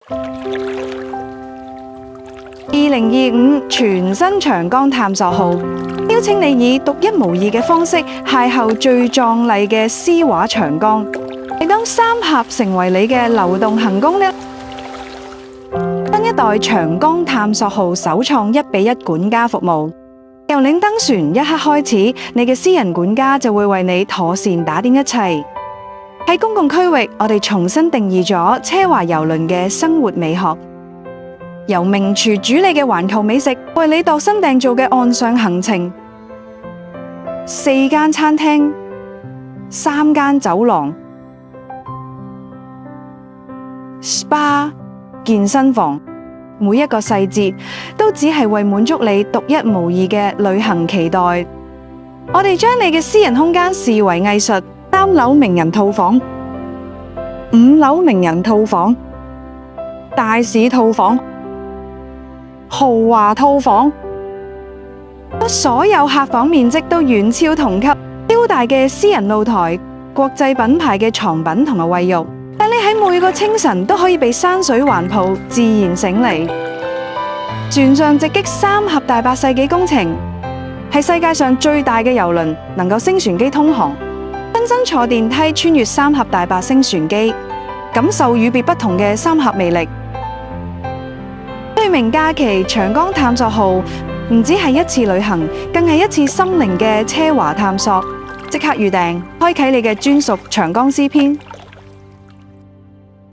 2025全新長江探索號，邀請你以獨一無二嘅方式邂逅最壯麗嘅詩畫長江，亦當三峽成為你嘅流動行宮呢。新一代長江探索號首創1:1管家服務，由領登船一刻開始，你嘅私人管家就會為你妥善打點一切。喺公共區域，我哋重新定義咗奢華郵輪嘅生活美學。由名廚主理嘅環球美食，為你度身訂造嘅岸上行程，4間餐廳、3間走廊、SPA、健身房，每一個細節都只係為滿足你獨一無二嘅旅行期待。我哋將你嘅私人空間視為藝術，3樓名人套房、5樓名人套房、大使套房、豪華套房，所有客房面積都遠超同級，超大嘅私人露台，國際品牌嘅床品同埋衛浴，但你喺每個清晨都可以被山水環抱，自然醒嚟。船上直擊三峽大8世紀工程，係世界上最大嘅郵輪，能夠升船機通航。親身坐電梯穿越三峽大8升船機，感受與別不同嘅三峽魅力。對名假期長江探索號唔止係一次旅行，更係一次心靈嘅奢華探索。即刻預訂，開啟你嘅專屬長江詩篇。